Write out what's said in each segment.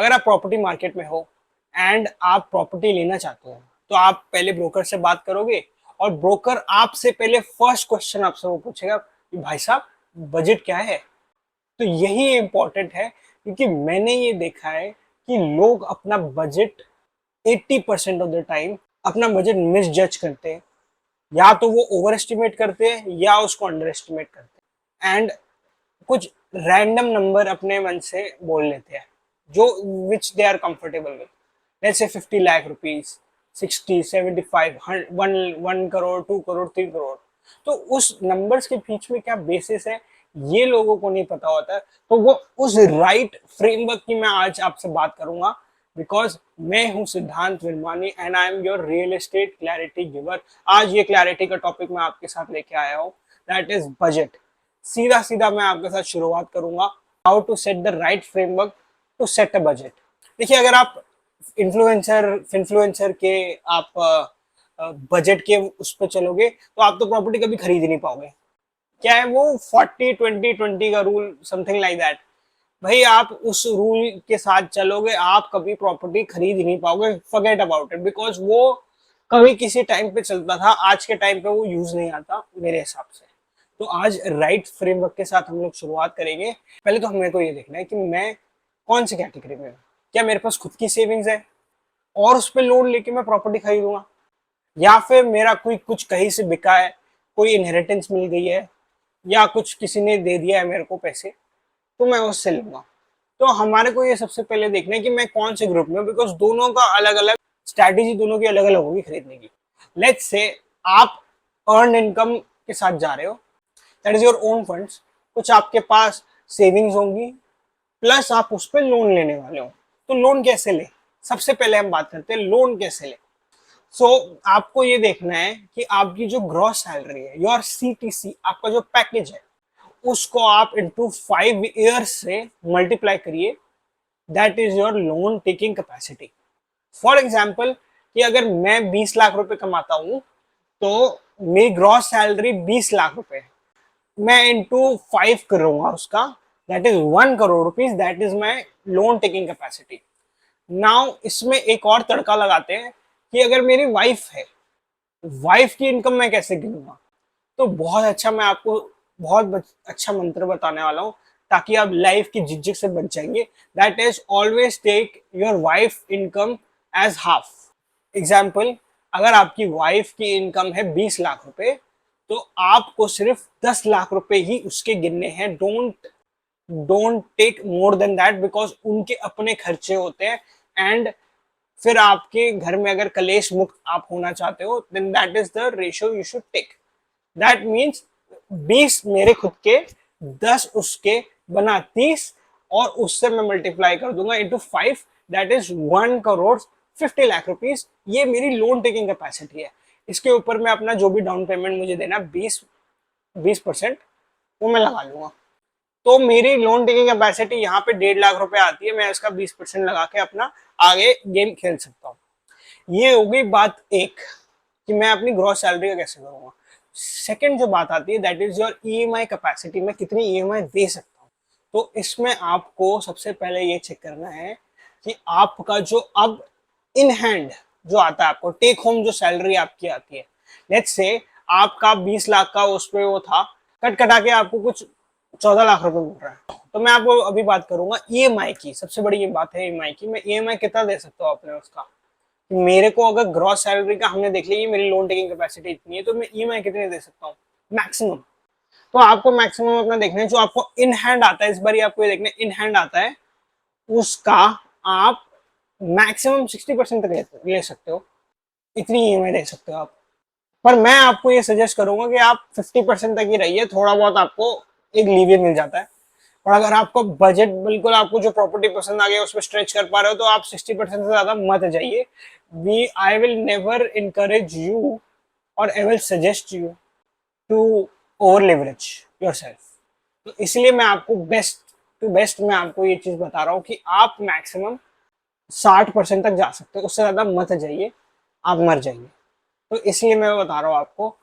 अगर आप property market में हो एंड आप प्रॉपर्टी लेना चाहते हो तो आप पहले ब्रोकर से बात करोगे और ब्रोकर आपसे पहले फर्स्ट क्वेश्चन आपसे वो पूछेगा कि भाई साहब बजट क्या है। तो यही इंपॉर्टेंट है क्योंकि मैंने ये देखा है कि लोग अपना बजट 80% ऑफ द टाइम अपना बजट मिस जज करते हैं। या तो वो ओवर एस्टिमेट करते हैं या उसको अंडर एस्टिमेट करते हैं एंड कुछ रैंडम नंबर अपने मन से बोल लेते हैं जो which they are comfortable with. Let's say 50 lakh rupees, 60, 75, 1 crore, 2 crore, 3 crore. तो उस नंबर्स के बीच में क्या बेसिस है ये लोगों को नहीं पता होता है। तो वो उस राइट फ्रेमवर्क की मैं आज आपसे बात करूंगा बिकॉज मैं हूं सिद्धांत Virmani and I am your real estate clarity giver. आज ये क्लैरिटी का टॉपिक मैं आपके साथ लेके आया हूँ, दैट इज बजट। सीधा सीधा मैं आपके साथ शुरुआत करूंगा how to set the right framework to set a budget. देखिए, अगर आप इन्फ्लुएंसर के आप बजट के उस पर चलोगे तो आप तो प्रॉपर्टी कभी खरीद ही नहीं पाओगे। क्या है वो 40-20-20 का रूल, समथिंग लाइक दैट। भाई आप उस रूल के साथ चलोगे आप कभी प्रॉपर्टी खरीद ही नहीं पाओगे, फॉरगेट अबाउट इट। बिकॉज वो कभी किसी टाइम पे चलता था, आज के टाइम पे वो यूज नहीं आता मेरे हिसाब से। तो आज राइट फ्रेमवर्क के साथ हम लोग शुरुआत करेंगे। पहले तो हमें को ये देखना है कि मैं कौन सी कैटेगरी में हूँ। क्या मेरे पास खुद की सेविंग्स है और उस पर लोन लेके मैं प्रॉपर्टी खरीदूंगा, या फिर मेरा कोई कुछ कहीं से बिका है, कोई इनहेरिटेंस मिल गई है या कुछ किसी ने दे दिया है मेरे को पैसे तो मैं उससे लूंगा। तो हमारे को ये सबसे पहले देखना है कि मैं कौन से ग्रुप में हूँ बिकॉज दोनों का अलग अलग स्ट्रैटेजी, दोनों की अलग अलग होगी खरीदने की। लेट्स से आप अर्न इनकम के साथ जा रहे हो, that is your own funds. कुछ आपके पास सेविंग्स होंगी प्लस आप उस पर लोन लेने वाले हो। तो लोन कैसे ले, सबसे पहले हम बात करते हैं लोन कैसे ले। आपको ये देखना है कि आपकी जो ग्रॉस सैलरी है, योर सीटीसी, आपका जो पैकेज है, उसको आप इनटू 5 ईयर्स से मल्टीप्लाई करिए, that is your loan taking capacity. For example कि अगर मैं 20 लाख रुपए कमाता हूं तो मेरी ग्रॉस सैलरी 20 लाख रुपए है, मैं इनटू 5 करूंगा उसका, that is 1 crore rupees, that is my loan taking capacity. Now इसमें एक और तड़का लगाते हैं कि अगर मेरी वाइफ है, वाइफ की इनकम मैं कैसे गिनूंगा। तो बहुत अच्छा, मैं आपको बहुत अच्छा मंत्र बताने वाला हूँ ताकि आप लाइफ की झिझक से बच जाएंगे। That is always take your wife income as half. Example, अगर आपकी वाइफ की इनकम है 20 लाख रुपए तो आपको सिर्फ 10 लाख रुपए ही उसके गिनने हैं। Don't don't take more than that because उनके अपने खर्चे होते हैं एंड फिर आपके घर में अगर कलेश मुक्त आप होना चाहते हो then that is the ratio you should take. That means 20 मेरे खुद के, 10 उसके, बना 30, और उससे मैं मल्टीप्लाई कर दूंगा into 5, that is 1 crore 50 lakh rupees. ये मेरी लोन टेकिंग कैपेसिटी है। इसके ऊपर मैं अपना जो भी डाउन पेमेंट मुझे देना 20% वो मैं लगा लूंगा। तो मेरी लोन टेकिंग कैपेसिटी यहाँ पे 1.5 लाख रुपए आती है, मैं इसका 20% लगा के अपना आगे गेम खेल सकता हूँ। ये हो गई बात एक कि मैं अपनी ग्रॉस सैलरी का कैसे करूंगा। सेकंड जो बात आती है that is your EMI capacity, मैं कितनी ईएमआई दे सकता हूँ। तो इसमें आपको सबसे पहले ये चेक करना है कि आपका जो अब इन हैंड जो आता है, आपको टेक होम जो सैलरी आपकी आती है, लेट्स से आपका 20 लाख का उस पर वो था, कट कटा के आपको कुछ 14 लाख रुपए मिल रहा है। तो मैं आपको अभी बात करूंगा ईएमआई की। सबसे बड़ी ये बात है ईएमआई की, मैं ईएमआई कितना दे सकता हूँ अपने उसका। मेरे को अगर ग्रॉस सैलरी का हमने देख लिया मेरी लोन टेकिंग कैपेसिटी इतनी है तो मैं ईएमआई कितने दे सकता हूँ मैक्सिमम। तो आपको मैक्सिमम अपना देखना है जो आपको इन हैंड आता है। इस बार आपको ये देखना है इन हैंड आता है उसका आप मैक्सिमम 60% तक ले सकते हो, इतनी ईएमआई दे सकते हो आप। पर मैं आपको ये सजेस्ट करूंगा कि आप 50% तक ही रहिए, थोड़ा बहुत आपको एक लीवर मिल जाता है। और अगर आपको बजट बिल्कुल, आपको जो प्रॉपर्टी पसंद आ गया उसमें स्ट्रेच कर पा रहे हो तो आप 60% से ज्यादा मत जाइए। I will never encourage you और I will suggest you to over leverage yourself. तो इसलिए मैं आपको बेस्ट टू बेस्ट मैं आपको ये चीज बता रहा हूँ कि आप मैक्सिमम 60% तक जा सकते हो, उससे ज्यादा मत जाइए, आप मर जाइए। तो इसलिए मैं बता रहा हूँ आपको।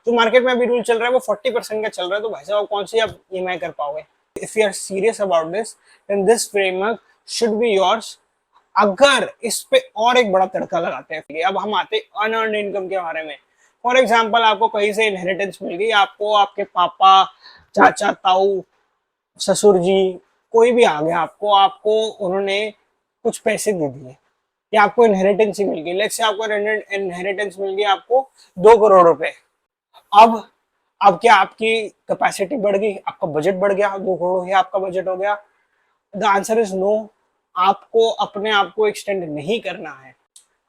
जो मार्केट में अभी रूल चल रहा है वो 40% का चल रहा है, तो भाई साहब कौन सी आप ईएमआई कर पाओगे। If you are serious about this then this framework should be yours. अगर इस पे और एक बड़ा तड़का लगाते हैं, अब हम आते हैं अनअर्न्ड इनकम के बारे में। फॉर एग्जाम्पल, आपको कहीं से इनहेरिटेंस मिल गई, आपको आपके पापा, चाचा, ताऊ, ससुर जी, कोई भी आ गया, आपको आपको उन्होंने कुछ पैसे दे दिए, या आपको इनहेरिटेंस ही मिल गई। लेट्स से आपको इनहेरिटेंस मिल गई आपको 2 करोड़ रुपए। अब अब क्या आपकी कैपेसिटी बढ़ गई, आपका बजट बढ़ गया, 2 करोड़ ही आपका बजट हो गया? The answer is no. आपको अपने आप को एक्सटेंड नहीं करना है।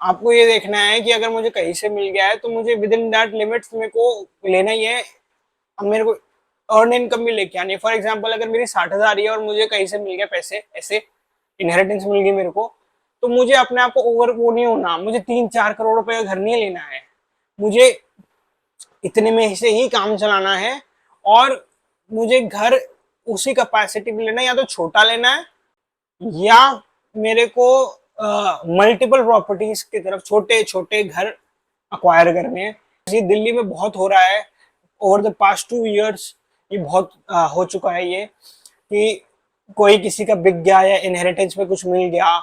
आपको ये देखना है कि अगर मुझे कहीं से मिल गया है तो मुझे विद इन दैट लिमिट्स मेरे को लेना ही है। अब मेरे को अर्न इनकम भी लेके आनी है। फॉर एग्जाम्पल, अगर मेरी 60,000 है और मुझे कहीं से मिल गया पैसे, ऐसे इनहेरिटेंस मिल गई मेरे को, तो मुझे अपने आप को ओवर वो नहीं होना, मुझे 3-4 करोड़ रुपए का घर नहीं लेना है। मुझे इतने में से ही काम चलाना है, और मुझे घर उसी कैपेसिटी में लेना है, या तो छोटा लेना है, या मेरे को मल्टीपल प्रॉपर्टीज की तरफ छोटे छोटे घर अक्वायर करने हैं। ये दिल्ली में बहुत हो रहा है ओवर द पास्ट 2 इयर्स। ये बहुत हो चुका है ये, कि कोई किसी का बिक गया या इनहेरिटेंस में कुछ मिल गया,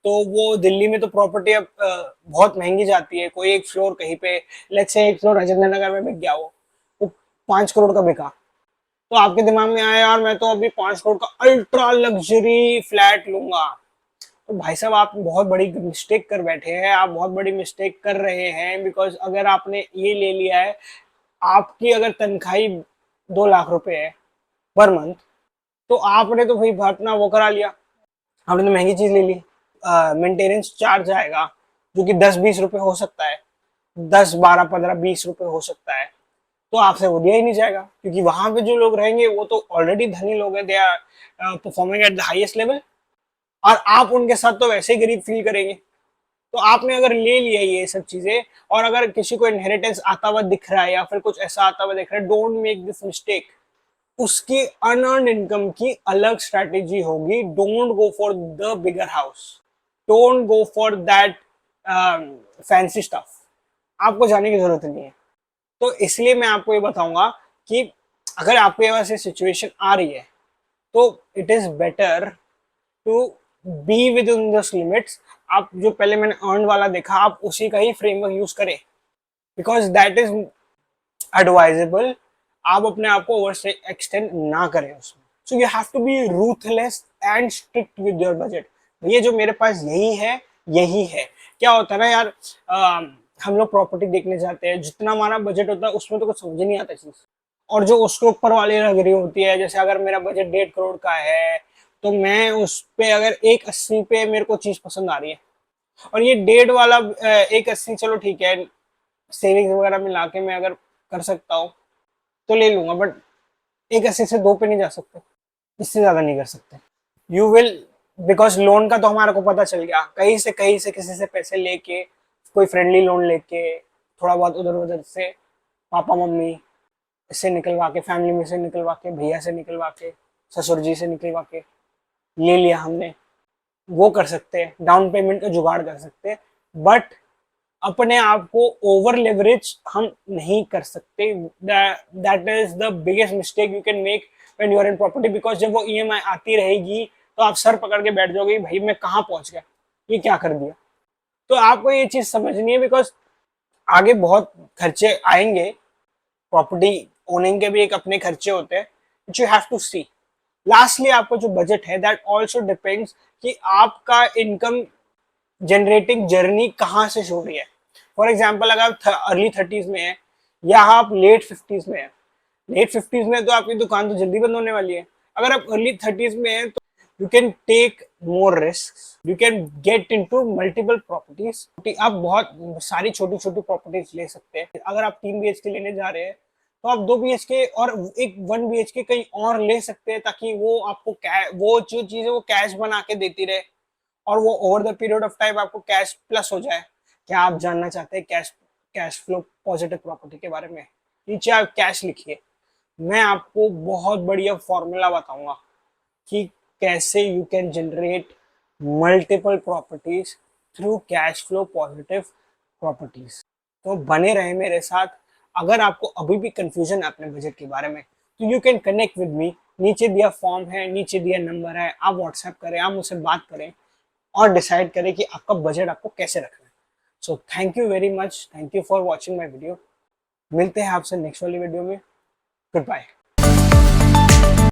तो वो दिल्ली में तो प्रॉपर्टी अब बहुत महंगी जाती है। कोई एक फ्लोर कहीं पे, लेट्स से एक फ्लोर राजेंद्र नगर में बिक गया, वो 5 करोड़ का बिका, तो आपके दिमाग में आया यार मैं तो अभी 5 करोड़ का अल्ट्रा लग्जरी फ्लैट लूंगा। तो भाई साहब, आप बहुत बड़ी मिस्टेक कर बैठे हैं, आप बहुत बड़ी मिस्टेक कर रहे हैं। बिकॉज अगर आपने ये ले लिया है, आपकी अगर तनख्वाही 2 लाख रुपए है पर मंथ, तो आपने तो भाई अपना वो करा लिया, आपने तो महंगी चीज ले ली। मेंटेनेंस चार्ज आएगा जो कि 10-20 रुपए हो सकता है, 10-12-15-20 रुपए हो सकता है, तो आपसे वो दिया ही नहीं जाएगा, क्योंकि वहां पे जो लोग रहेंगे वो तो ऑलरेडी धनी लोग हैं, they are performing at the highest level, और आप उनके साथ तो वैसे ही गरीब फील करेंगे। तो आपने अगर ले लिया ये सब चीजें, और अगर किसी को इनहेरिटेंस आता हुआ दिख रहा है या फिर कुछ ऐसा आता हुआ दिख रहा है, डोंट मेक दिस मिस्टेक। उसकी अनअर्न्ड इनकम की अलग स्ट्रैटेजी होगी। Don't go for the bigger house, don't go for that fancy stuff, आपको जाने की जरूरत नहीं है। तो इसलिए मैं आपको ये बताऊंगा कि अगर आपके पास ये सिचुएशन आ रही है, तो it is better to be within this limits. आप जो पहले मैंने अर्न वाला देखा, आप उसी का ही फ्रेमवर्क यूज करें, बिकॉज दैट इज एडवाइजेबल। आप अपने आप को ओवर से एक्सटेंड ना करें उसमें। So you have to be ruthless and strict with your budget. भैया जो मेरे पास यही है, यही है। क्या होता है ना यार, हम लोग प्रॉपर्टी देखने जाते हैं, जितना हमारा बजट होता है उसमें तो कुछ समझ नहीं आता चीज, और जो उसके ऊपर वाली लग रही होती है, जैसे अगर मेरा बजट 1.5 करोड़ का है, तो मैं उस पे अगर 1.80 पे मेरे को चीज पसंद आ रही है, और ये 1.5 वाला 1.80 चलो ठीक है, सेविंग्स वगैरह मिला के मैं अगर कर सकता हूँ तो ले लूंगा, बट 1.80 से 2 पे नहीं जा सकते, इससे ज्यादा नहीं कर सकते। यू विल, बिकॉज लोन का तो हमारे को पता चल गया, कहीं से किसी से पैसे लेके, कोई फ्रेंडली लोन लेके, थोड़ा बहुत उधर उधर से पापा मम्मी से निकलवा के, फैमिली में से निकलवा के, भैया से निकलवा के, ससुर जी से निकलवा के ले लिया हमने, वो कर सकते हैं, डाउन पेमेंट का जुगाड़ कर सकते हैं, बट अपने आप को ओवर लेवरेज हम नहीं कर सकते। That is the biggest mistake you can make when you are in property, because जब वो ईएमआई आती रहेगी तो आप सर पकड़ के बैठ जाओगे, भाई मैं कहाँ पहुंच गया, ये क्या कर दिया। तो आपको ये चीज समझनी है, बिकॉज आगे बहुत खर्चे आएंगे, प्रॉपर्टी ओनिंग के भी एक अपने खर्चे होते हैं, which you have to see. Lastly, आपका जो बजट है दैट ऑल्सो डिपेंड्स कि आपका इनकम जनरेटिंग जर्नी कहाँ से शुरू हुई है। फॉर एग्जाम्पल, अगर आप अर्ली 30s में है, या आप लेट 50s में है, लेट 50s में तो आपकी दुकान तो जल्दी बंद होने वाली है। अगर आप अर्ली 30s में है, तो you can take more risk, you can get into multiple properties. आप बहुत सारी छोटी छोटी प्रॉपर्टीज ले सकते हैं। अगर आप 3 BHK लेने जा रहे हैं, तो आप 2 BHK और एक 1 BHK कहीं और ले सकते हैं, ताकि वो आपको वो जो चीज है वो कैश बना के देती रहे, और वो over the period of time आपको कैश प्लस हो जाए। क्या आप जानना चाहते हैं cash cash flow positive property के बारे में? नीचे आप कैश लिखिए, मैं आपको बहुत बढ़िया फॉर्मूला बताऊंगा कि कैसे you can generate multiple properties through cash flow positive properties. तो बने रहे मेरे साथ। अगर आपको अभी भी कंफ्यूजन है अपने बजट के बारे में, तो you can connect with me नीचे दिया फॉर्म है, नीचे दिया नंबर है, आप व्हाट्सएप करें, आप मुझसे बात करें और डिसाइड करें कि आपका बजट आपको कैसे रखना है। So thank you very much, thank you for watching my video. मिलते हैं आपसे नेक्स्ट वाली वीडियो में। Good bye.